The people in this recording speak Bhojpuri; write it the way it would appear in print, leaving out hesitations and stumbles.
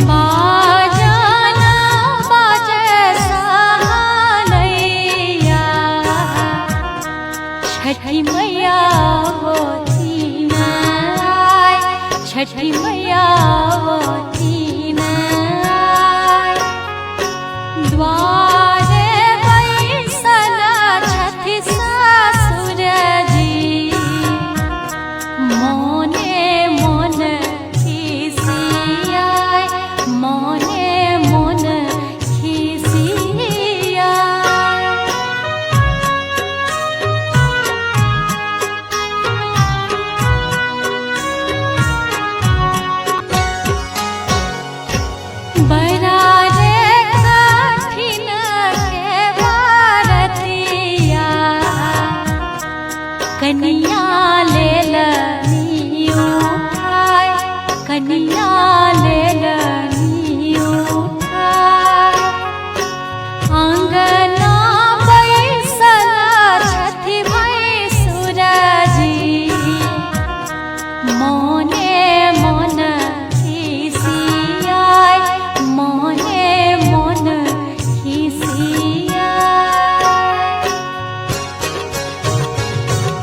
बाजना बाजे सहनैया छठी मैया होती न छठी मैया होती न द्वारे बैसल छथि ससुर जी मोने मोन खिसियाय मोने मोन खिसियाय बड़ा रे कठिन के बारतिया कन्या लेलनी उठाय कन्या लेलनी उठाय आंगना बैसल छथि भैसुर जी मोने